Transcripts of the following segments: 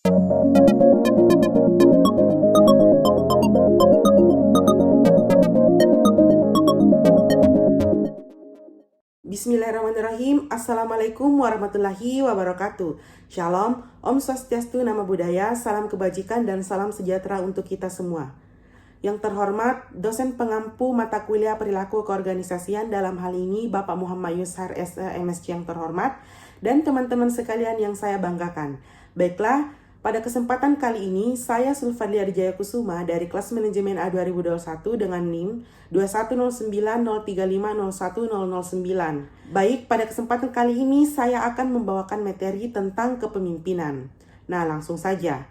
Bismillahirrahmanirrahim. Assalamualaikum warahmatullahi wabarakatuh. Shalom, Om Swastiastu, Namo Buddhaya, salam kebajikan dan salam sejahtera untuk kita semua. Yang terhormat, dosen pengampu mata kuliah perilaku keorganisasian dalam hal ini Bapak Muhammad Yushar MSc yang terhormat, dan teman-teman sekalian yang saya banggakan. Baiklah, pada kesempatan kali ini, saya Sulfadlia Dijaya Kusuma dari kelas manajemen A 2021 dengan NIM 2109035010009. Baik, pada kesempatan kali ini saya akan membawakan materi tentang kepemimpinan. Nah, langsung saja.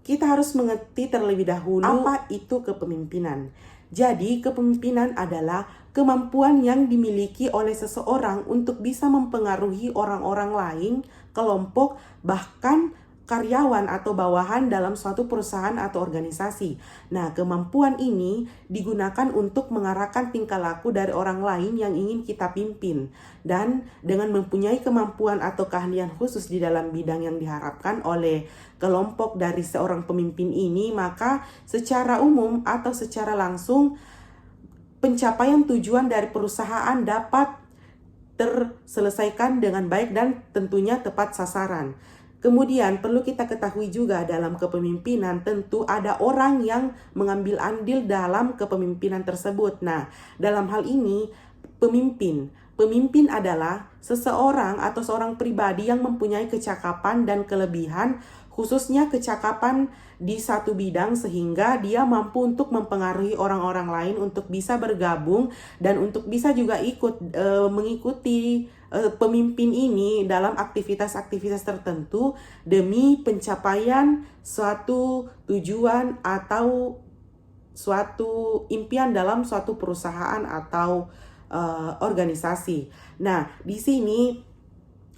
Kita harus mengerti terlebih dahulu apa itu kepemimpinan. Jadi, kepemimpinan adalah kemampuan yang dimiliki oleh seseorang untuk bisa mempengaruhi orang-orang lain, kelompok, bahkan karyawan atau bawahan dalam suatu perusahaan atau organisasi. Nah, kemampuan ini digunakan untuk mengarahkan tingkah laku dari orang lain yang ingin kita pimpin. Dan dengan mempunyai kemampuan atau keahlian khusus di dalam bidang yang diharapkan oleh kelompok dari seorang pemimpin ini, maka secara umum atau secara langsung pencapaian tujuan dari perusahaan dapat terselesaikan dengan baik dan tentunya tepat sasaran. Kemudian perlu kita ketahui juga dalam kepemimpinan tentu ada orang yang mengambil andil dalam kepemimpinan tersebut. Nah, dalam hal ini pemimpin adalah seseorang atau seorang pribadi yang mempunyai kecakapan dan kelebihan, khususnya kecakapan di satu bidang sehingga dia mampu untuk mempengaruhi orang-orang lain untuk bisa bergabung dan untuk bisa juga mengikuti pemimpin ini dalam aktivitas-aktivitas tertentu demi pencapaian suatu tujuan atau suatu impian dalam suatu perusahaan atau organisasi. Nah, di sini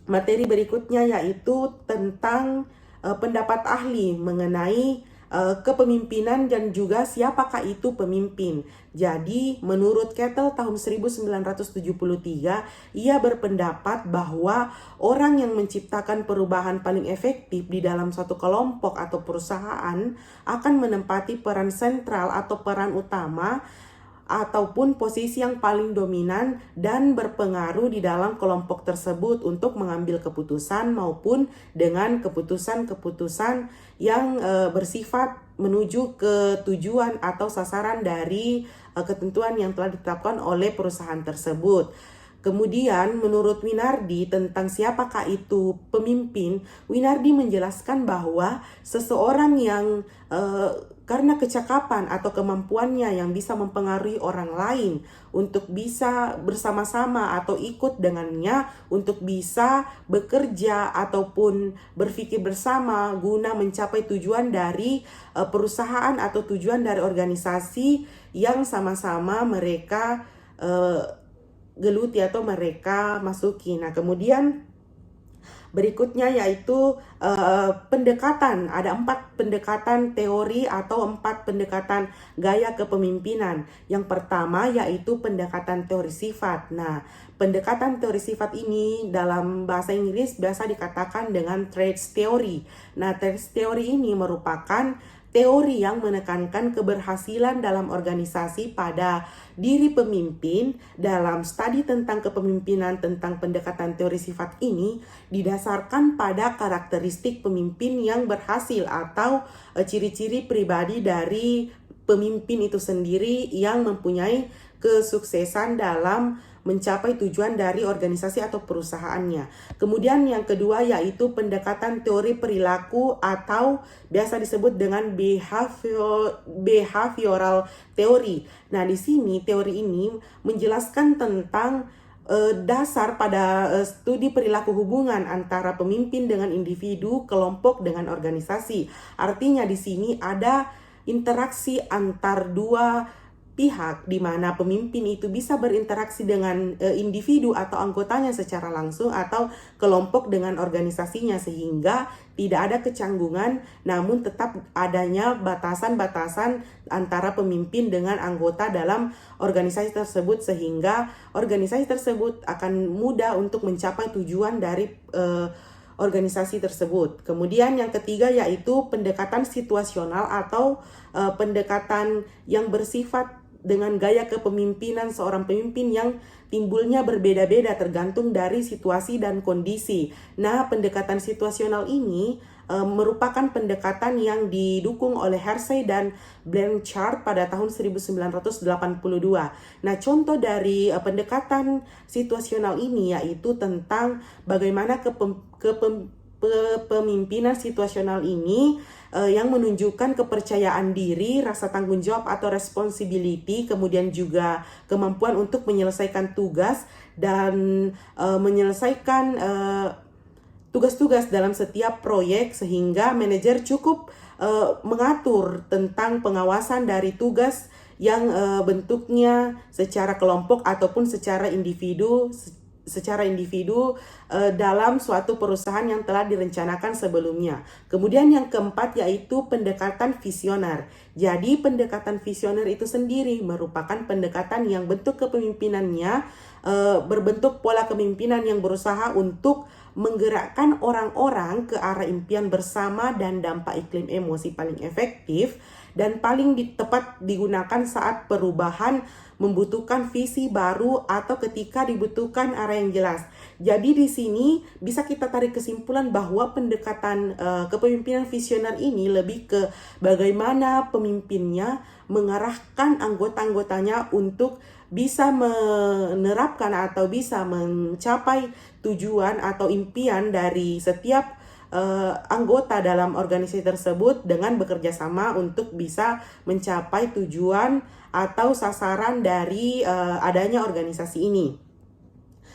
materi berikutnya yaitu tentang pendapat ahli mengenai kepemimpinan dan juga siapakah itu pemimpin. Jadi menurut Kettle tahun 1973, ia berpendapat bahwa orang yang menciptakan perubahan paling efektif di dalam suatu kelompok atau perusahaan akan menempati peran sentral atau peran utama ataupun posisi yang paling dominan dan berpengaruh di dalam kelompok tersebut untuk mengambil keputusan maupun dengan keputusan-keputusan yang bersifat menuju ke tujuan atau sasaran dari ketentuan yang telah ditetapkan oleh perusahaan tersebut. Kemudian menurut Winardi tentang siapakah itu pemimpin, Winardi menjelaskan bahwa seseorang yang karena kecakapan atau kemampuannya yang bisa mempengaruhi orang lain untuk bisa bersama-sama atau ikut dengannya untuk bisa bekerja ataupun berpikir bersama guna mencapai tujuan dari perusahaan atau tujuan dari organisasi yang sama-sama mereka geluti atau mereka masuki. Nah, kemudian berikutnya yaitu pendekatan. Ada 4 pendekatan teori atau 4 pendekatan gaya kepemimpinan. Yang pertama yaitu pendekatan teori sifat. Nah, pendekatan teori sifat ini dalam bahasa Inggris biasa dikatakan dengan traits theory. Nah, traits theory ini merupakan teori yang menekankan keberhasilan dalam organisasi pada diri pemimpin. Dalam studi tentang kepemimpinan tentang pendekatan teori sifat ini didasarkan pada karakteristik pemimpin yang berhasil atau ciri-ciri pribadi dari pemimpin itu sendiri yang mempunyai kesuksesan dalam mencapai tujuan dari organisasi atau perusahaannya. Kemudian yang kedua yaitu pendekatan teori perilaku atau biasa disebut dengan behavioral theory. Nah, di sini teori ini menjelaskan tentang dasar pada studi perilaku hubungan antara pemimpin dengan individu, kelompok dengan organisasi. Artinya di sini ada interaksi antar dua pihak di mana pemimpin itu bisa berinteraksi dengan individu atau anggotanya secara langsung atau kelompok dengan organisasinya sehingga tidak ada kecanggungan namun tetap adanya batasan-batasan antara pemimpin dengan anggota dalam organisasi tersebut sehingga organisasi tersebut akan mudah untuk mencapai tujuan dari organisasi tersebut. Kemudian yang ketiga yaitu pendekatan situasional atau pendekatan yang bersifat dengan gaya kepemimpinan seorang pemimpin yang timbulnya berbeda-beda tergantung dari situasi dan kondisi. Nah, pendekatan situasional ini merupakan pendekatan yang didukung oleh Hersey dan Blanchard pada tahun 1982. Nah, contoh dari pendekatan situasional ini yaitu tentang bagaimana kepemimpinan situasional ini yang menunjukkan kepercayaan diri, rasa tanggung jawab atau responsibility, kemudian juga kemampuan untuk menyelesaikan tugas dan menyelesaikan tugas-tugas dalam setiap proyek, sehingga manajer cukup mengatur tentang pengawasan dari tugas yang bentuknya secara kelompok ataupun secara individu dalam suatu perusahaan yang telah direncanakan sebelumnya. Kemudian yang keempat yaitu pendekatan visioner. Jadi pendekatan visioner itu sendiri merupakan pendekatan yang bentuk kepemimpinannya berbentuk pola kepemimpinan yang berusaha untuk menggerakkan orang-orang ke arah impian bersama dan dampak iklim emosi paling efektif dan paling tepat digunakan saat perubahan membutuhkan visi baru atau ketika dibutuhkan arah yang jelas. Jadi di sini bisa kita tarik kesimpulan bahwa pendekatan kepemimpinan visioner ini lebih ke bagaimana pemimpinnya mengarahkan anggota-anggotanya untuk bisa menerapkan atau bisa mencapai tujuan atau impian dari setiap anggota dalam organisasi tersebut dengan bekerja sama untuk bisa mencapai tujuan atau sasaran dari adanya organisasi ini.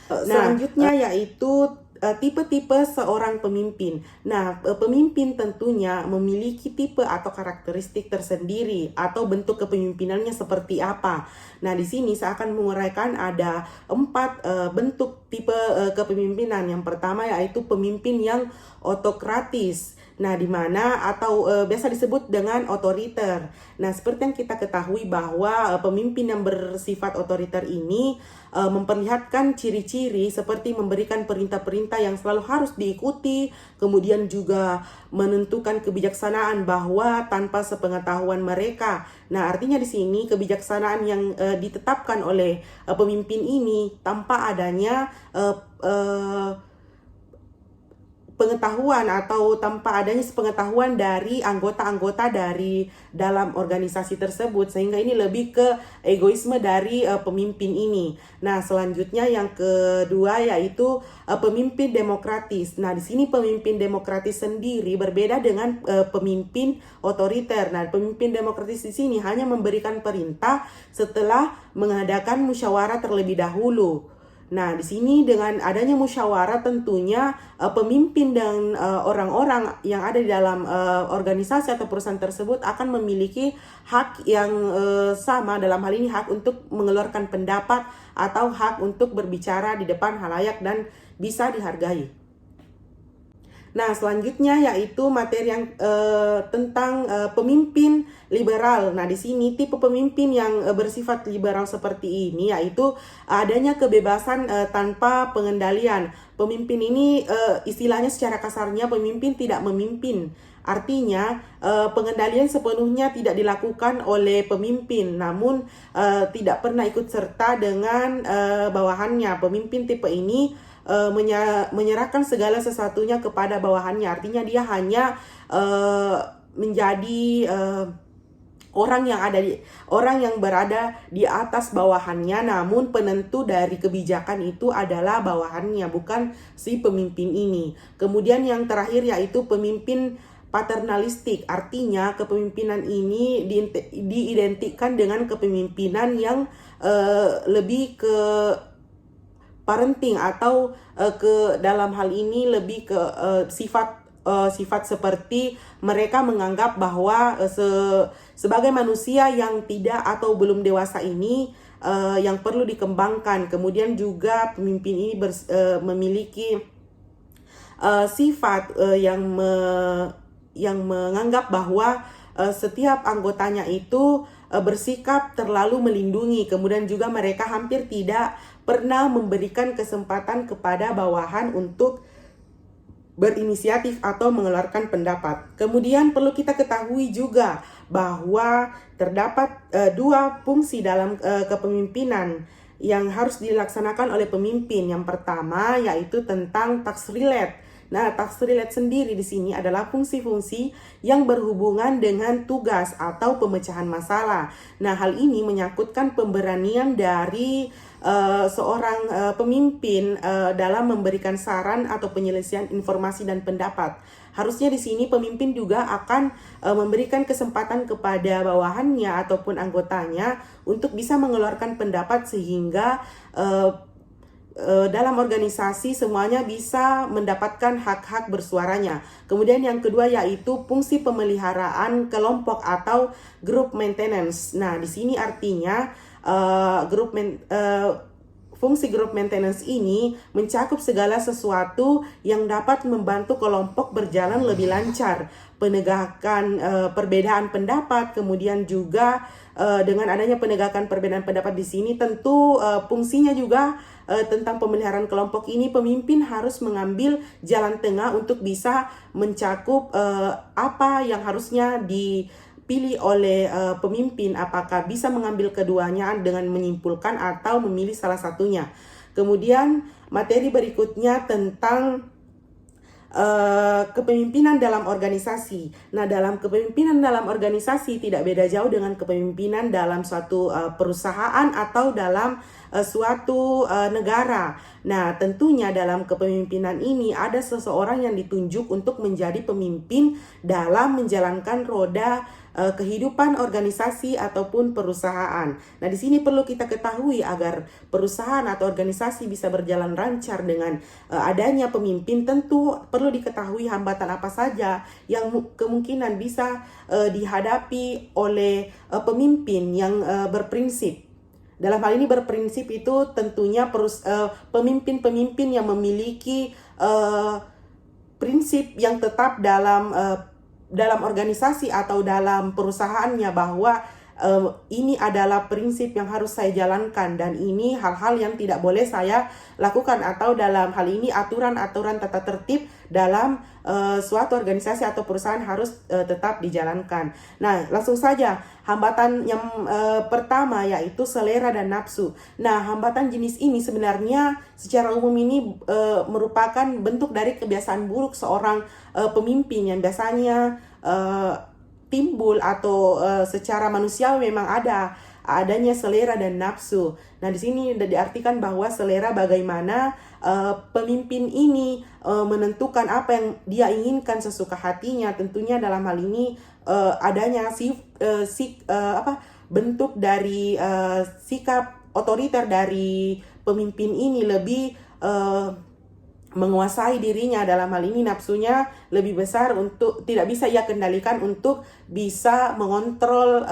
Selanjutnya yaitu tipe-tipe seorang pemimpin. Nah, pemimpin tentunya memiliki tipe atau karakteristik tersendiri atau bentuk kepemimpinannya seperti apa. Nah, di sini saya akan menguraikan ada 4 bentuk tipe kepemimpinan. Yang pertama yaitu pemimpin yang otokratis. Nah, di mana atau biasa disebut dengan otoriter. Nah, seperti yang kita ketahui bahwa pemimpin yang bersifat otoriter ini memperlihatkan ciri-ciri seperti memberikan perintah-perintah yang selalu harus diikuti, kemudian juga menentukan kebijaksanaan bahwa tanpa sepengetahuan mereka. Nah, artinya di sini kebijaksanaan yang ditetapkan oleh pemimpin ini tanpa adanya pengetahuan atau tanpa adanya sepengetahuan dari anggota-anggota dari dalam organisasi tersebut, sehingga ini lebih ke egoisme dari pemimpin ini. Nah, selanjutnya yang kedua yaitu pemimpin demokratis. Nah, di sini pemimpin demokratis sendiri berbeda dengan pemimpin otoriter. Nah, pemimpin demokratis di sini hanya memberikan perintah setelah mengadakan musyawarah terlebih dahulu. Nah, di sini dengan adanya musyawarah tentunya pemimpin dan orang-orang yang ada di dalam organisasi atau perusahaan tersebut akan memiliki hak yang sama, dalam hal ini hak untuk mengeluarkan pendapat atau hak untuk berbicara di depan halayak dan bisa dihargai. Nah, selanjutnya yaitu materi yang tentang pemimpin liberal. Nah, di sini tipe pemimpin yang bersifat liberal seperti ini yaitu adanya kebebasan tanpa pengendalian. Pemimpin ini istilahnya secara kasarnya pemimpin tidak memimpin. Artinya pengendalian sepenuhnya tidak dilakukan oleh pemimpin, namun tidak pernah ikut serta dengan bawahannya. Pemimpin tipe ini menyerahkan segala sesuatunya kepada bawahannya. Artinya dia hanya menjadi orang yang berada di atas bawahannya, namun penentu dari kebijakan itu adalah bawahannya, bukan si pemimpin ini. Kemudian yang terakhir yaitu pemimpin paternalistik. Artinya kepemimpinan ini diidentikan dengan kepemimpinan yang lebih ke parenting atau ke dalam hal ini lebih ke sifat seperti mereka menganggap bahwa sebagai manusia yang tidak atau belum dewasa ini yang perlu dikembangkan. Kemudian juga pemimpin ini memiliki sifat yang menganggap bahwa setiap anggotanya itu bersikap terlalu melindungi. Kemudian juga mereka hampir tidak pernah memberikan kesempatan kepada bawahan untuk berinisiatif atau mengeluarkan pendapat. Kemudian perlu kita ketahui juga bahwa terdapat dua fungsi dalam kepemimpinan yang harus dilaksanakan oleh pemimpin. Yang pertama yaitu tentang task relate. Nah, task relate sendiri di sini adalah fungsi-fungsi yang berhubungan dengan tugas atau pemecahan masalah. Nah, hal ini menyangkutkan pemberanian dari seorang pemimpin dalam memberikan saran atau penyelesaian informasi dan pendapat. Harusnya di sini pemimpin juga akan memberikan kesempatan kepada bawahannya ataupun anggotanya untuk bisa mengeluarkan pendapat sehingga dalam organisasi semuanya bisa mendapatkan hak-hak bersuaranya. Kemudian yang kedua yaitu fungsi pemeliharaan kelompok atau group maintenance. Nah, di sini artinya fungsi group maintenance ini mencakup segala sesuatu yang dapat membantu kelompok berjalan lebih lancar. Penegakan perbedaan pendapat, kemudian juga dengan adanya penegakan perbedaan pendapat di sini tentu fungsinya juga tentang pemeliharaan kelompok ini pemimpin harus mengambil jalan tengah untuk bisa mencakup apa yang harusnya dipilih oleh pemimpin, apakah bisa mengambil keduanya dengan menyimpulkan atau memilih salah satunya. Kemudian materi berikutnya tentang kepemimpinan dalam organisasi. Nah, dalam kepemimpinan dalam organisasi tidak beda jauh dengan kepemimpinan dalam suatu perusahaan atau dalam suatu negara. Nah, tentunya dalam kepemimpinan ini ada seseorang yang ditunjuk untuk menjadi pemimpin dalam menjalankan roda kehidupan organisasi ataupun perusahaan. Nah, di sini perlu kita ketahui agar perusahaan atau organisasi bisa berjalan lancar dengan adanya pemimpin, tentu perlu diketahui hambatan apa saja yang kemungkinan bisa dihadapi oleh pemimpin yang berprinsip. Dalam hal ini berprinsip itu tentunya pemimpin-pemimpin yang memiliki prinsip yang tetap dalam organisasi atau dalam perusahaannya, bahwa ini adalah prinsip yang harus saya jalankan dan ini hal-hal yang tidak boleh saya lakukan, atau dalam hal ini aturan-aturan tata tertib dalam suatu organisasi atau perusahaan harus tetap dijalankan. Nah, langsung saja hambatan yang pertama yaitu selera dan nafsu. Nah, hambatan jenis ini sebenarnya secara umum ini merupakan bentuk dari kebiasaan buruk seorang pemimpin yang biasanya timbul atau secara manusiawi memang adanya selera dan nafsu. Nah, di sini diartikan bahwa selera bagaimana pemimpin ini menentukan apa yang dia inginkan sesuka hatinya. Tentunya dalam hal ini adanya bentuk dari sikap otoriter dari pemimpin ini lebih menguasai dirinya. Dalam hal ini nafsunya lebih besar, untuk tidak bisa ia kendalikan untuk bisa mengontrol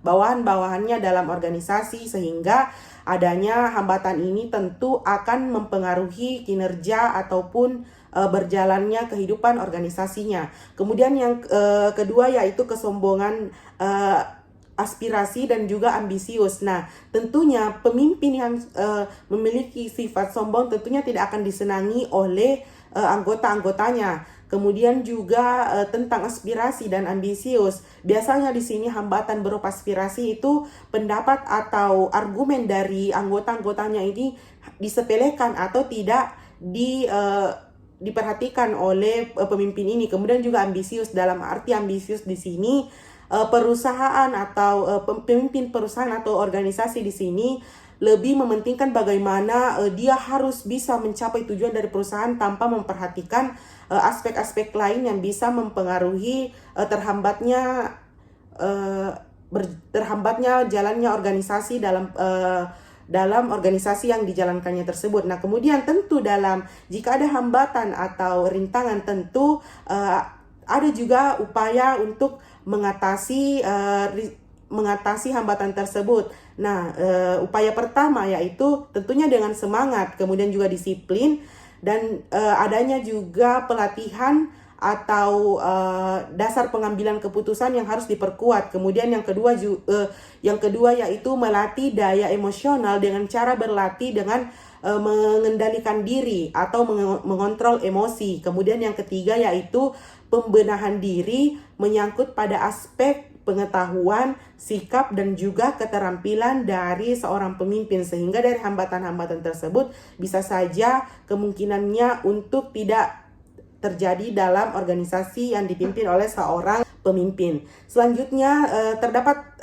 bawahan-bawahannya dalam organisasi, sehingga adanya hambatan ini tentu akan mempengaruhi kinerja ataupun berjalannya kehidupan organisasinya. Kemudian yang kedua yaitu kesombongan aspirasi dan juga ambisius. Nah, tentunya pemimpin yang memiliki sifat sombong tentunya tidak akan disenangi oleh anggota-anggotanya. Kemudian juga tentang aspirasi dan ambisius. Biasanya di sini hambatan berupa aspirasi itu pendapat atau argumen dari anggota-anggotanya ini disepelekan atau tidak diperhatikan oleh pemimpin ini. Kemudian juga ambisius, dalam arti ambisius di sini perusahaan atau pemimpin perusahaan atau organisasi di sini lebih mementingkan bagaimana dia harus bisa mencapai tujuan dari perusahaan tanpa memperhatikan aspek-aspek lain yang bisa mempengaruhi terhambatnya jalannya organisasi dalam organisasi yang dijalankannya tersebut. Nah, kemudian tentu jika ada hambatan atau rintangan, tentu ada juga upaya untuk mengatasi hambatan tersebut. Nah, upaya pertama yaitu tentunya dengan semangat, kemudian juga disiplin, dan adanya juga pelatihan atau dasar pengambilan keputusan yang harus diperkuat. Kemudian yang kedua yaitu melatih daya emosional dengan cara berlatih dengan mengendalikan diri atau mengontrol emosi. Kemudian yang ketiga yaitu pembenahan diri menyangkut pada aspek pengetahuan, sikap, dan juga keterampilan dari seorang pemimpin. Sehingga dari hambatan-hambatan tersebut bisa saja kemungkinannya untuk tidak terjadi dalam organisasi yang dipimpin oleh seorang pemimpin. Selanjutnya terdapat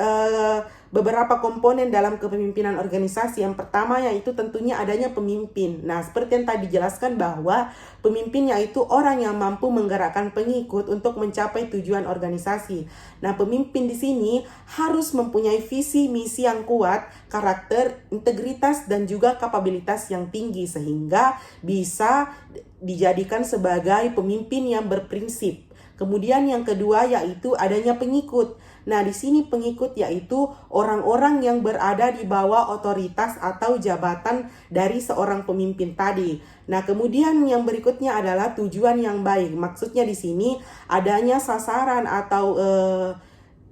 beberapa komponen dalam kepemimpinan organisasi. Yang pertama yaitu tentunya adanya pemimpin. Nah, seperti yang tadi dijelaskan bahwa pemimpin yaitu orang yang mampu menggerakkan pengikut untuk mencapai tujuan organisasi. Nah, pemimpin di sini harus mempunyai visi misi yang kuat, karakter, integritas, dan juga kapabilitas yang tinggi sehingga bisa dijadikan sebagai pemimpin yang berprinsip. Kemudian yang kedua yaitu adanya pengikut. Nah, di sini pengikut yaitu orang-orang yang berada di bawah otoritas atau jabatan dari seorang pemimpin tadi. Nah, kemudian yang berikutnya adalah tujuan yang baik. Maksudnya di sini adanya sasaran atau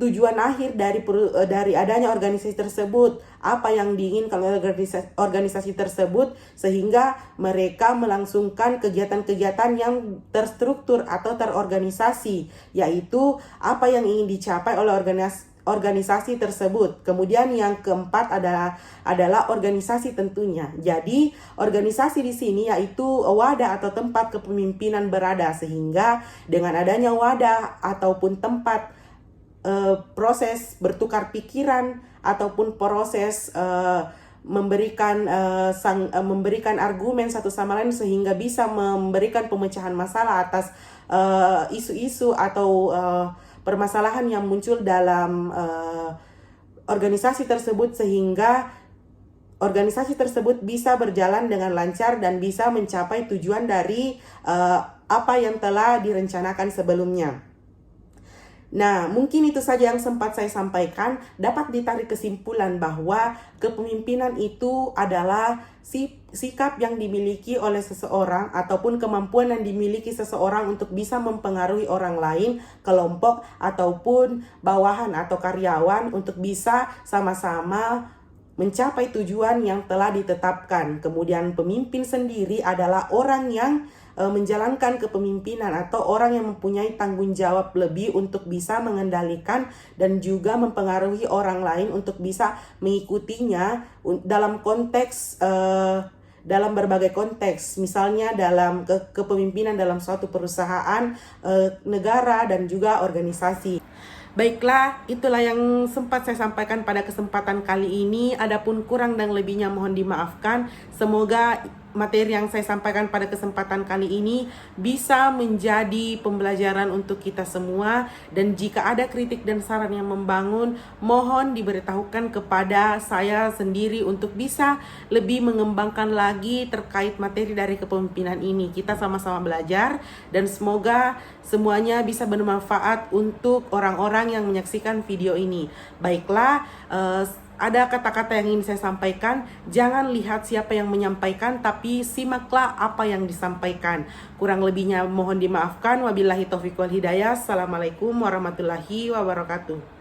tujuan akhir dari adanya organisasi tersebut, apa yang diinginkan oleh organisasi tersebut, sehingga mereka melangsungkan kegiatan-kegiatan yang terstruktur atau terorganisasi, yaitu apa yang ingin dicapai oleh organisasi tersebut. Kemudian yang keempat adalah organisasi tentunya. Jadi organisasi di sini yaitu wadah atau tempat kepemimpinan berada, sehingga dengan adanya wadah ataupun tempat proses bertukar pikiran ataupun proses memberikan argumen satu sama lain sehingga bisa memberikan pemecahan masalah atas isu-isu atau permasalahan yang muncul dalam organisasi tersebut, sehingga organisasi tersebut bisa berjalan dengan lancar dan bisa mencapai tujuan dari apa yang telah direncanakan sebelumnya. Nah, mungkin itu saja yang sempat saya sampaikan. Dapat ditarik kesimpulan bahwa kepemimpinan itu adalah sikap yang dimiliki oleh seseorang ataupun kemampuan yang dimiliki seseorang untuk bisa mempengaruhi orang lain, kelompok, ataupun bawahan atau karyawan untuk bisa sama-sama mencapai tujuan yang telah ditetapkan. Kemudian pemimpin sendiri adalah orang yang menjalankan kepemimpinan atau orang yang mempunyai tanggung jawab lebih untuk bisa mengendalikan dan juga mempengaruhi orang lain untuk bisa mengikutinya dalam konteks dalam berbagai konteks, misalnya dalam kepemimpinan dalam suatu perusahaan, negara, dan juga organisasi. Baiklah, itulah yang sempat saya sampaikan pada kesempatan kali ini. Adapun kurang dan lebihnya mohon dimaafkan. Semoga materi yang saya sampaikan pada kesempatan kali ini bisa menjadi pembelajaran untuk kita semua. Dan jika ada kritik dan saran yang membangun, mohon diberitahukan kepada saya sendiri untuk bisa lebih mengembangkan lagi terkait materi dari kepemimpinan ini. Kita sama-sama belajar dan semoga semuanya bisa bermanfaat untuk orang-orang yang menyaksikan video ini. Baiklah, ada kata-kata yang ingin saya sampaikan. Jangan lihat siapa yang menyampaikan, tapi simaklah apa yang disampaikan. Kurang lebihnya mohon dimaafkan. Wabillahi taufiq wal hidayah. Assalamualaikum warahmatullahi wabarakatuh.